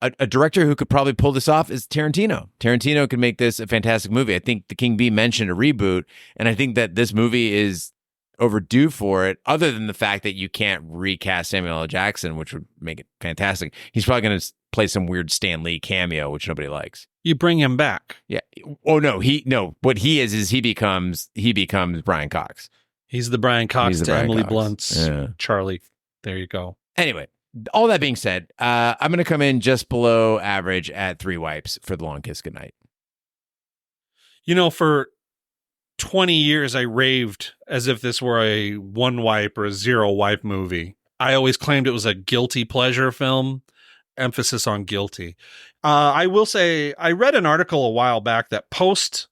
a director who could probably pull this off is Tarantino. Tarantino could make this a fantastic movie. I think the King Bee mentioned a reboot, and I think that this movie is overdue for it, other than the fact that you can't recast Samuel L. Jackson, which would make it fantastic. He's probably going to play some weird Stan Lee cameo, which nobody likes. You bring him back. Yeah. Oh no, what he is he becomes Brian Cox. He's the Brian Cox to Emily Cox. Blunt's Charlie. There you go. Anyway, all that being said, I'm going to come in just below average at 3 wipes for The Long Kiss Goodnight. You know, for 20 years, I raved as if this were a 1 wipe or a 0 wipe movie. I always claimed it was a guilty pleasure film. Emphasis on guilty. I will say, I read an article a while back that post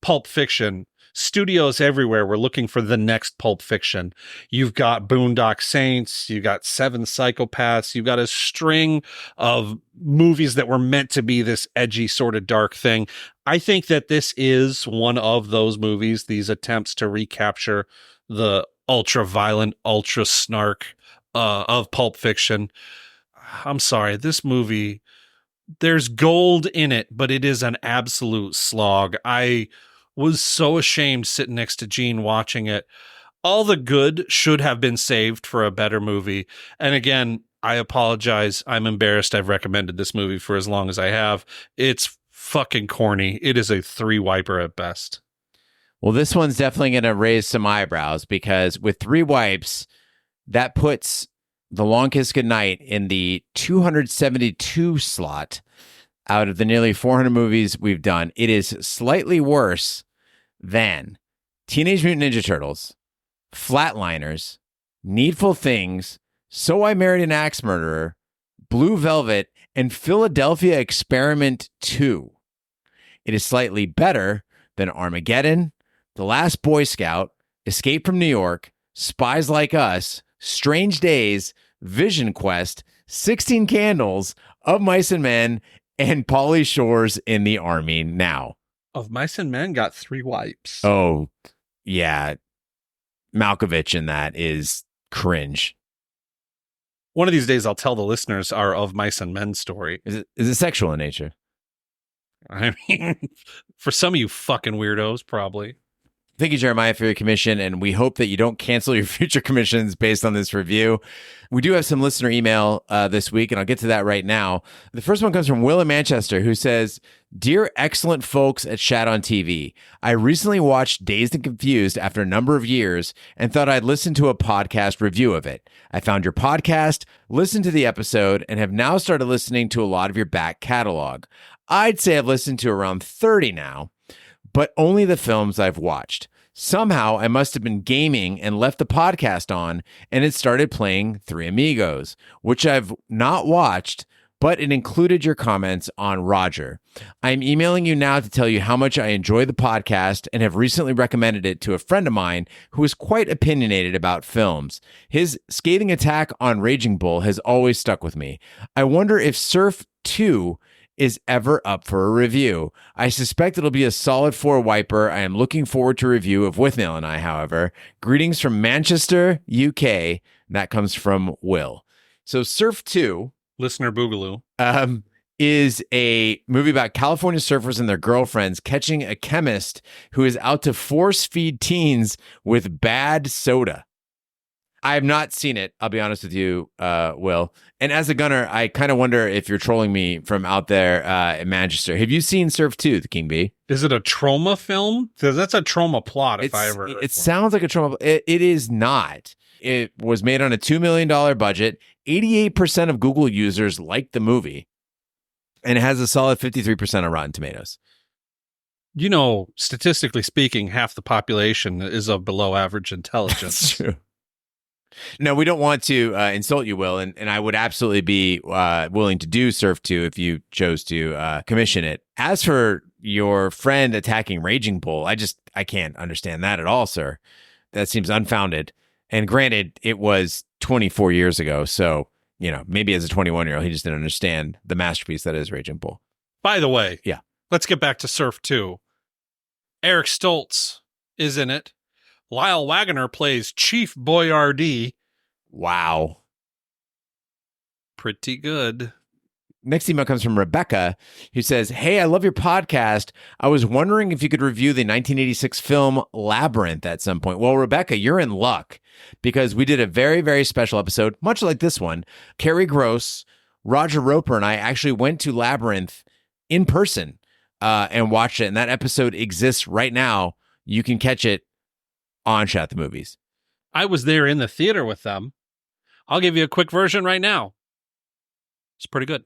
Pulp Fiction, studios everywhere were looking for the next Pulp Fiction. You've got Boondock Saints, you've got Seven Psychopaths, you've got a string of movies that were meant to be this edgy sort of dark thing. I think that this is one of those movies, these attempts to recapture the ultra violent, ultra snark of Pulp Fiction. I'm sorry, this movie, there's gold in it, but it is an absolute slog. I was so ashamed sitting next to Gene watching it. All the good should have been saved for a better movie. And again, I apologize. I'm embarrassed I've recommended this movie for as long as I have. It's fucking corny. It is a 3 wiper at best. Well, this one's definitely going to raise some eyebrows because with 3 wipes, that puts The Long Kiss Goodnight in the 272 slot out of the nearly 400 movies we've done. It is slightly worse than Teenage Mutant Ninja Turtles, Flatliners, Needful Things, So I Married an Axe Murderer, Blue Velvet, and Philadelphia Experiment 2. It is slightly better than Armageddon, The Last Boy Scout, Escape from New York, Spies Like Us, Strange Days, Vision Quest, 16 Candles, Of Mice and Men, and Pauly Shore's In the Army Now. Of Mice and Men got 3 wipes. Oh, yeah. Malkovich in that is cringe. One of these days, I'll tell the listeners our Of Mice and Men story. Is it sexual in nature? I mean, for some of you fucking weirdos, probably. Thank you, Jeremiah, for your commission, and we hope that you don't cancel your future commissions based on this review. We do have some listener email this week, and I'll get to that right now. The first one comes from Will in Manchester, who says, Dear excellent folks at Shat on TV, I recently watched Dazed and Confused after a number of years and thought I'd listen to a podcast review of it. I found your podcast, listened to the episode, and have now started listening to a lot of your back catalog. I'd say I've listened to around 30 now, but only the films I've watched. Somehow I must have been gaming and left the podcast on, and it started playing Three Amigos, which I've not watched, but it included your comments on Roger. I'm emailing you now to tell you how much I enjoy the podcast and have recently recommended it to a friend of mine who is quite opinionated about films. His scathing attack on Raging Bull has always stuck with me. I wonder if Surf 2 is ever up for a review. I suspect it'll be a solid 4 wiper. I am looking forward to a review of Withnail and I, however. Greetings from Manchester, UK. That comes from Will. So Surf 2, Listener Boogaloo, is a movie about California surfers and their girlfriends catching a chemist who is out to force feed teens with bad soda. I have not seen it, I'll be honest with you, Will. And as a gunner, I kind of wonder if you're trolling me from out there in Manchester. Have you seen Surf 2, the King Bee? Is it a trauma film? Because that's a trauma plot, if I ever heard it sounds like a trauma. It is not. It was made on a $2 million budget. 88% of Google users liked the movie. And it has a solid 53% of Rotten Tomatoes. You know, statistically speaking, half the population is of below average intelligence. That's true. No, we don't want to insult you, Will, and I would absolutely be willing to do Surf 2 if you chose to commission it. As for your friend attacking Raging Bull, I can't understand that at all, sir. That seems unfounded. And granted, it was 24 years ago, so, you know, maybe as a 21-year-old, he just didn't understand the masterpiece that is Raging Bull. By the way, yeah, let's get back to Surf 2. Eric Stoltz is in it. Lyle Waggoner plays Chief Boyardee. Wow. Pretty good. Next email comes from Rebecca, who says, Hey, I love your podcast. I was wondering if you could review the 1986 film Labyrinth at some point. Well, Rebecca, you're in luck because we did a very, very special episode, much like this one. Carrie Gross, Roger Roper, and I actually went to Labyrinth in person and watched it. And that episode exists right now. You can catch it on Shat the Movies. I was there in the theater with them. I'll give you a quick version right now. It's pretty good.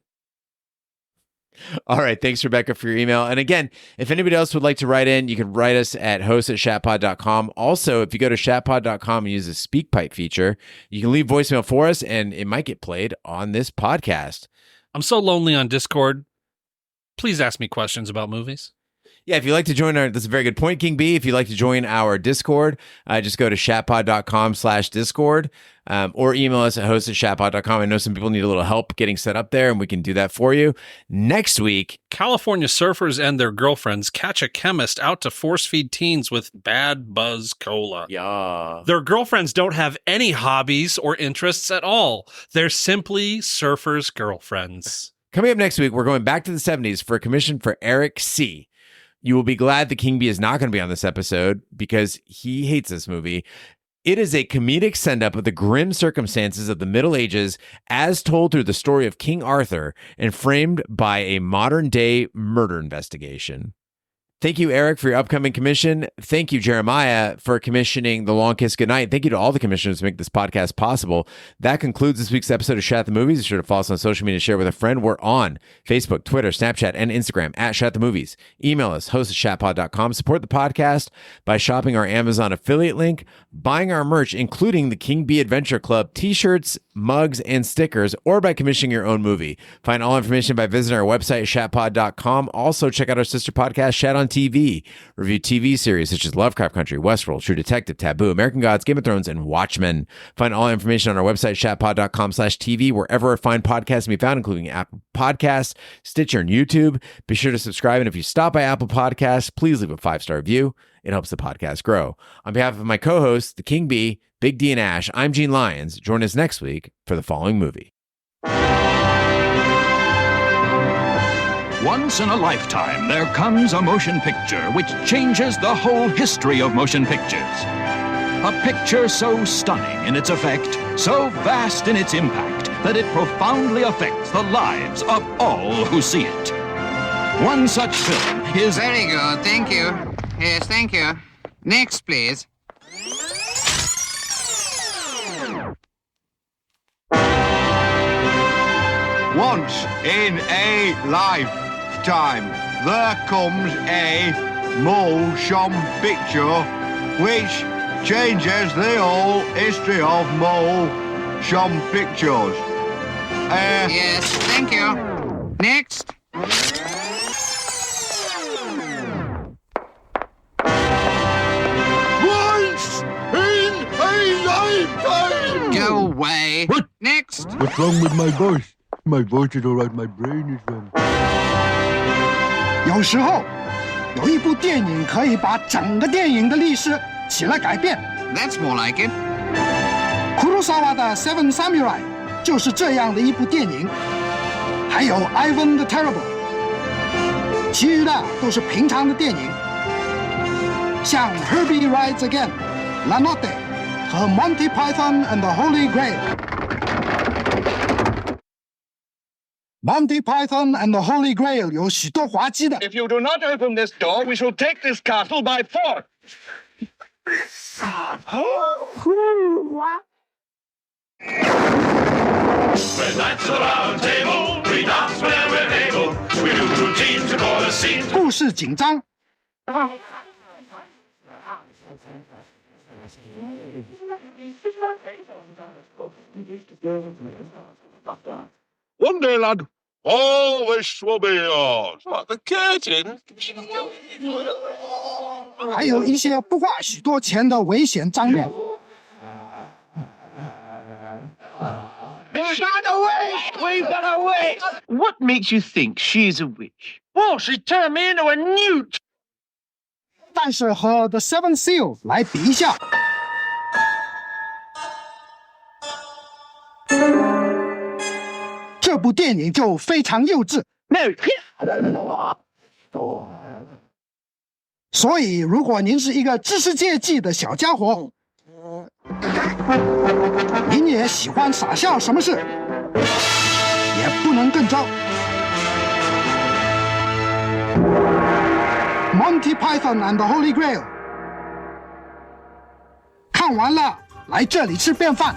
All right. Thanks, Rebecca, for your email. And again, if anybody else would like to write in, you can write us at host@shatpod.com. Also, if you go to shatpod.com and use the SpeakPipe feature, you can leave voicemail for us and it might get played on this podcast. I'm so lonely on Discord. Please ask me questions about movies. Yeah, if you'd like to join that's a very good point, King B. If you'd like to join our Discord, just go to shatpod.com/Discord or email us at host@shatpod.com. I know some people need a little help getting set up there, and we can do that for you. Next week, California surfers and their girlfriends catch a chemist out to force feed teens with bad buzz cola. yeah. Their girlfriends don't have any hobbies or interests at all. They're simply surfers' girlfriends. Coming up next week, we're going back to the 70s for a commission for Eric C. You will be glad that King B is not going to be on this episode because he hates this movie. It is a comedic send-up of the grim circumstances of the Middle Ages as told through the story of King Arthur and framed by a modern-day murder investigation. Thank you, Eric, for your upcoming commission. Thank you, Jeremiah, for commissioning The Long Kiss Goodnight. Thank you to all the commissioners who make this podcast possible. That concludes this week's episode of Shat the Movies. Be sure to follow us on social media, share with a friend. We're on Facebook, Twitter, Snapchat, and Instagram at Shat the Movies. Email us, host@shatpod.com. Support the podcast by shopping our Amazon affiliate link, buying our merch, including the King B Adventure Club t-shirts, mugs, and stickers, or by commissioning your own movie. Find all information by visiting our website, shatpod.com. Also, check out our sister podcast, Shat on TV. Review TV series such as Lovecraft Country, Westworld, True Detective, Taboo, American Gods, Game of Thrones, and Watchmen. Find all information on our website, shatpod.com/TV, wherever fine podcasts can be found, including Apple Podcasts, Stitcher, and YouTube. Be sure to subscribe, and if you stop by Apple Podcasts, please leave a 5-star review. It helps the podcast grow. On behalf of my co-hosts, the King B, Big D, and Ash, I'm Gene Lyons. Join us next week for the following movie. Once in a lifetime, there comes a motion picture which changes the whole history of motion pictures. A picture so stunning in its effect, so vast in its impact, that it profoundly affects the lives of all who see it. One such film is... Very good, thank you. Yes, thank you. Next, please. Once in a lifetime, there comes a motion picture which changes the whole history of motion pictures. Yes, thank you. Next. Once in a lifetime! Go away. What? Next. What's wrong with my voice? My voice is all right, my brain is wrong. 有时候，有一部电影可以把整个电影的历史起了改变。 That's more like it. 库鲁萨瓦的《Seven Samurai》就是这样的一部电影，还有《Ivan the Terrible》，其余的都是平常的电影，像《Herbie Rides Again》、《La Notte》和《Monty Python and the Holy Grail》。Monty Python and the Holy Grail 有许多滑稽的。If you do not open this door, we shall take this castle by force. When that's the round table, we dance where we're able. We do routine to call a scene. 故事紧张。One day, lad, all this will be yours. What, the curtain? 还有一些不花许多钱的危险张面。We've got a witch! We've got a witch! What makes you think she's a witch? Well, she turned me into a newt. 但是和《The Seven Seal》来比一下，这部电影就非常幼稚。所以，如果您是一个知识界记的小家伙，您也喜欢傻笑什么事，也不能更糟。Monty Python and the Holy Grail 看完了，来这里吃便饭。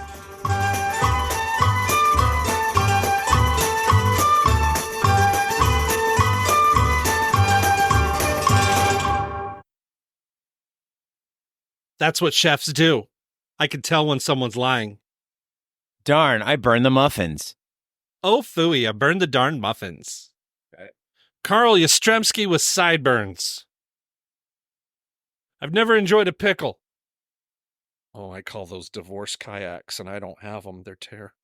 That's what chefs do. I can tell when someone's lying. Darn, I burned the muffins. Oh, phooey, I burned the darn muffins. Carl Yastrzemski with sideburns. I've never enjoyed a pickle. Oh, I call those divorce kayaks, and I don't have them. They're terrible.